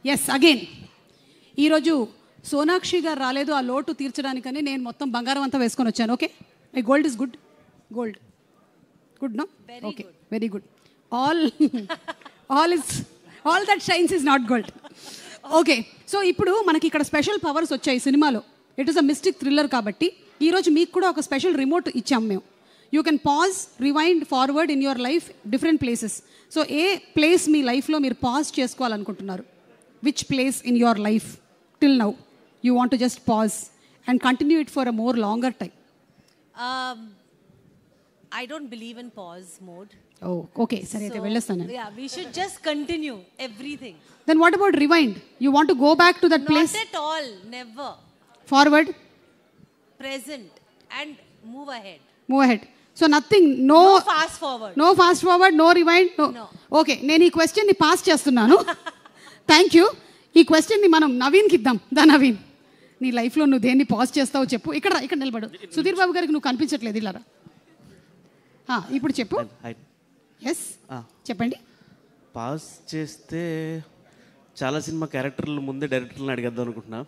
Yes again ఈరోజు సోనాక్షి గారు రాలేదు, ఆ లోటు తీర్చడానికని నేను మొత్తం బంగారం అంతా వేసుకొని వచ్చాను. Okay, my gold is good. Gold good no? Okay, very good. All that shines is not gold. Okay, so ఇప్పుడు మనకి ఇక్కడ స్పెషల్ పవర్స్ వచ్చాయి సినిమాలో. It is a mystic thriller కాబట్టి ఈరోజు మీకు కూడా ఒక స్పెషల్ రిమోట్ ఇచ్చాం మేము. You can pause, rewind, forward in your life different places. So ఏ ప్లేస్ మీ లైఫ్లో మీరు పాజ్ చేసుకోవాలనుకుంటున్నారు? Which place in your life till now you want to just pause and continue it for a more longer time? I don't believe in pause mode. Oh, okay. Sare aithe vellastanu. Yeah, we should just continue everything. Then what about rewind? You want to go back to that place? Not at all, never. Forward, present, and move ahead. Move ahead. So nothing, no fast forward. No fast forward, no rewind, no. Okay, నేను ఈ question ని pass చేస్తున్నాను. Thank you. ఈ question ని మనం నవీన్కి ఇద్దాం. నవీన్, నీ లైఫ్లో నువ్వు దేన్ని పాజ్ చేస్తావో చెప్పు. ఇక్కడ నిలబడు. సుధీర్ బాబు గారికి నువ్వు కనిపించట్లేదు, ఇలా ఇప్పుడు చెప్పు. ఎస్, చెప్పండి. పాస్ చేస్తే చాలా సినిమా క్యారెక్టర్లు ముందే డైరెక్టర్లను అడిగేద్దాం అనుకుంటున్నా.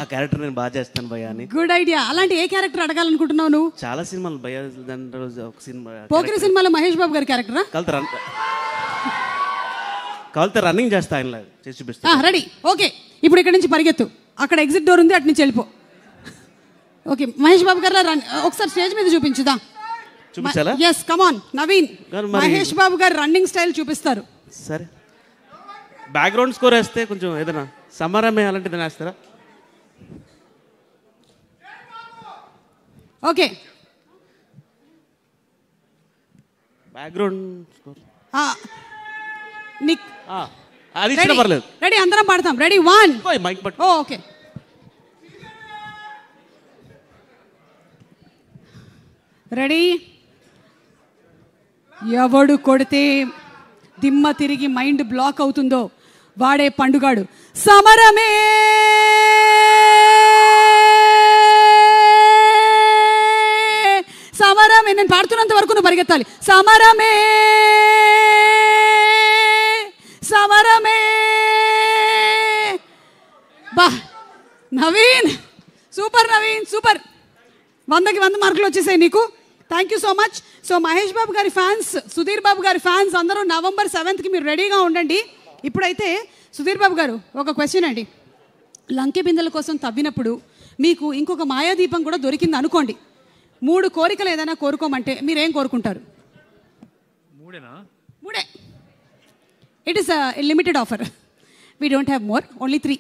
ఆ క్యారెక్టర్ నేను బాగా చేస్తాను భయ్యా అని. Good idea. అలాంటి ఏ క్యారెక్టర్ అడగాలనుకుంటున్నావు నువ్వు? చాలా సినిమాలు భయ్యా. దాంట్లో ఒక సినిమా పోకిరి సినిమాలో మహేష్ బాబు గారి క్యారెక్టరా? కావాలితే రన్నింగ్ చేస్తా, ఆయన చేసి చూపిస్తా. రెడీ? ఓకే, ఇప్పుడు ఇక్కడ నుంచి పరిగెత్తు. అక్కడ ఎగ్జిట్ డోర్ ఉంది, అటు నుంచి వెళ్ళిపో. ఓకే, మహేష్ బాబు గారు ఒకసారి స్టేజ్ మీద చూపించుదా? చూపించాలా? Yes, come on Naveen. Mahesh Babu గారు రన్నింగ్ స్టైల్ చూపిస్తారు. సరే, బ్యాక్గ్రౌండ్ స్కోర్ వేస్తే కొంచెం ఏదైనా సమరమే అలాంటిది వేస్తారా? ఓకే, బ్యాక్గ్రౌండ్ స్కోర్ అది ఇచ్చినా పర్లేదు. రెడీ, అందరం పాడతాం. రెడీ, 1 మైక్ పట్టు. Okay, ready. ఎవడు కొడితే దిమ్మ తిరిగి మైండ్ బ్లాక్ అవుతుందో వాడే పండుగాడు. సమరమే సమరమే. నేను పాడుతున్నంత వరకు నువ్వు పరిగెత్తాలి. సమరమే సమరమే. బా నవీన్, సూపర్ నవీన్, సూపర్. 100కి 100 మార్కులు వచ్చేసాయి నీకు. Thank you so much. So Mahesh Babu గారి ఫ్యాన్స్, సుధీర్ బాబు గారి ఫ్యాన్స్ అందరూ November 7th మీరు రెడీగా ఉండండి. ఇప్పుడైతే సుధీర్ బాబు గారు ఒక క్వశ్చన్ అండి. లంకె బిందెల కోసం తవ్వినప్పుడు మీకు ఇంకొక మాయాదీపం కూడా దొరికింది అనుకోండి. 3 కోరికలు ఏదైనా కోరుకోమంటే మీరేం కోరుకుంటారు? 3. It is limited offer. We don't have more, only 3.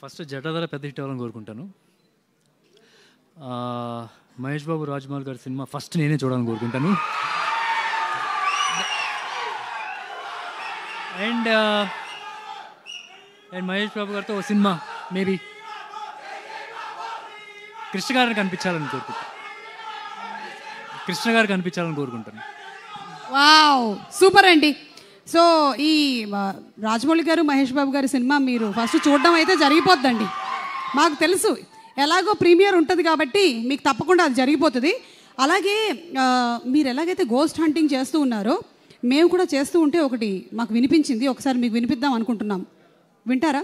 First Jatadhara పెద్ద హిట్ అవ్వాలని కోరుకుంటాను. మహేష్ బాబు రాజ్మౌళి గారి సినిమా ఫస్ట్ నేనే చూడాలని కోరుకుంటాను. అండ్ మహేష్ బాబు గారితో ఒక సినిమా మేబీ కృష్ణ గారిని కనిపించాలని కోరుకుంటాను. వావ్, సూపర్ అండి. సో ఈ రాజమౌళి గారు మహేష్ బాబు గారి సినిమా మీరు ఫస్ట్ చూడడం అయితే జరిగిపోద్దండి. మాకు తెలుసు, ఎలాగో ప్రీమియర్ ఉంటుంది కాబట్టి మీకు తప్పకుండా అది జరిగిపోతుంది. అలాగే మీరు ఎలాగైతే గోస్ట్ హంటింగ్ చేస్తూ ఉన్నారో మేము కూడా చేస్తూ ఉంటే ఒకటి మాకు వినిపించింది. ఒకసారి మీకు వినిపిద్దాం అనుకుంటున్నాం. వింటారా?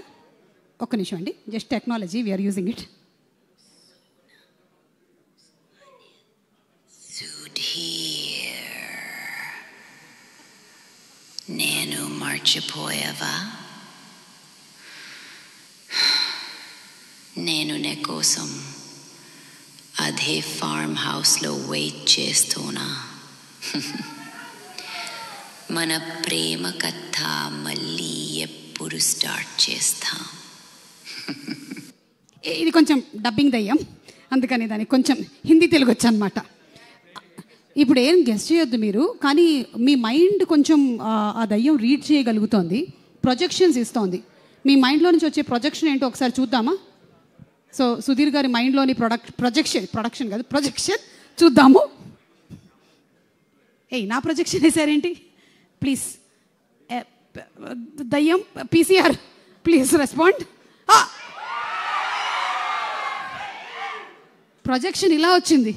ఒక్క నిమిషం అండి, just technology, we are using it. నేను మర్చిపోయావా? నేను నీ కోసం అదే ఫార్మ్ హౌస్లో వెయిట్ చేస్తున్నా. మన ప్రేమ కథ మళ్ళీ ఎప్పుడు స్టార్ట్ చేస్తాం? ఇది కొంచెం డబ్బింగ్ దయ్యం, అందుకని దానికి కొంచెం హిందీ తెలుగు వచ్చు అనమాట. ఇప్పుడు ఏం గెస్ట్ చేయొద్దు మీరు, కానీ మీ మైండ్ కొంచెం ఆ దయ్యం రీడ్ చేయగలుగుతోంది, ప్రొజెక్షన్స్ ఇస్తోంది. మీ మైండ్లో నుంచి వచ్చే ప్రొజెక్షన్ ఏంటో ఒకసారి చూద్దామా? సో సుధీర్ గారి మైండ్లోని ప్రొజెక్షన్ చూద్దాము. నా ప్రొజెక్షన్ వేసారేంటి? ప్లీజ్ దయ్యం పీసీఆర్ ప్లీజ్ రెస్పాండ్. ప్రొజెక్షన్ ఇలా వచ్చింది.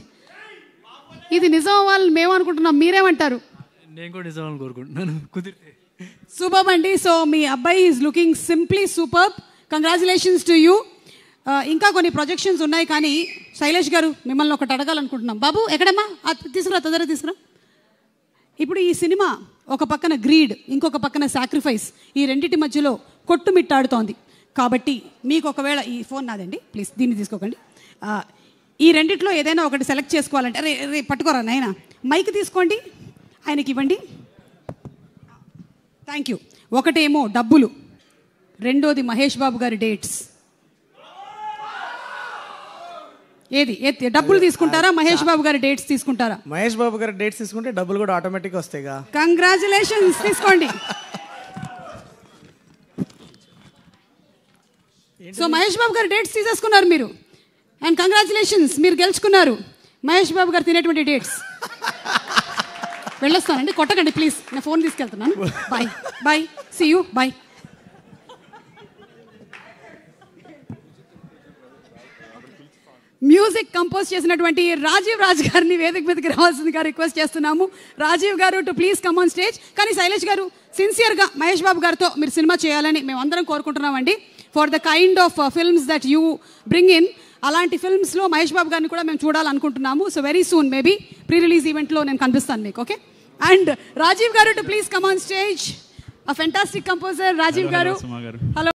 ఇది నిజం అవ్వాలని మేము అనుకుంటున్నాం, మీరేమంటారు? నేను కూడా నిజం అవ్వాలని కోరుకుంటున్నాను. కుదిరితే సూపర్ అండి. సో మీ అబ్బాయి is looking simply super. Congratulations to you. ఇంకా కొన్ని ప్రొజెక్షన్స్ ఉన్నాయి, కానీ శైలేష్ గారు మిమ్మల్ని ఒకటి అడగాలనుకుంటున్నాం. బాబు ఎక్కడమ్మా తీసుకురా, తొందరగా తీసుకురా. ఇప్పుడు ఈ సినిమా ఒక పక్కన గ్రీడ్, ఇంకొక పక్కన సాక్రిఫైస్, ఈ రెండింటి మధ్యలో కొట్టుమిట్టాడుతోంది. కాబట్టి మీకు ఒకవేళ ఈ ఫోన్ నాదండి, ప్లీజ్ దీన్ని తీసుకోకండి. ఈ రెండిట్లో ఏదైనా ఒకటి సెలెక్ట్ చేసుకోవాలంటే రే పట్టుకోరా నాయన, మైక్ తీసుకోండి, ఆయనకి ఇవ్వండి. Thank you. ఒకటేమో డబ్బులు, రెండోది మహేష్ బాబు గారి డేట్స్. ఏది డబ్బులు తీసుకుంటారా, మహేష్ బాబు గారి డేట్స్ తీసుకుంటారా? మహేష్ బాబు గారి డేట్స్ తీసుకుంటే డబ్బులు కూడా ఆటోమేటిక్గా వస్తాయిగా. కంగ్రాచులేషన్స్, తీసుకోండి. సో మహేష్ బాబు గారి డేట్స్ తీసేసుకున్నారు మీరు, అండ్ కంగ్రాచులేషన్స్, మీరు గెలుచుకున్నారు మహేష్ బాబు గారు తినేటువంటి డేట్స్. వెళ్ళొస్తానండి, కొట్టకండి ప్లీజ్, నేను ఫోన్ తీసుకెళ్తున్నాను. Bye bye, see you, bye. Music compose చేసినటువంటి రాజీవ్ రాజ్ గారిని వేదిక మీదకి రావాల్సిందిగా రిక్వెస్ట్ చేస్తున్నాము. రాజీవ్ గారు to please come on stage. కానీ శైలేష్ గారు, సిన్సియర్గా మహేష్ బాబు గారితో మీరు సినిమా చేయాలని మేము అందరం కోరుకుంటున్నామండి. For the kind of films that you bring in, అలాంటి ఫిల్మ్స్లో మహేష్ బాబు గారిని కూడా మేము చూడాలనుకుంటున్నాము. So very soon maybe pre release ఈవెంట్లో నేను కనిపిస్తాను మీకు. ఓకే, అండ్ రాజీవ్ గారు to please come on stage. A fantastic composer Rajeev గారు. హలో.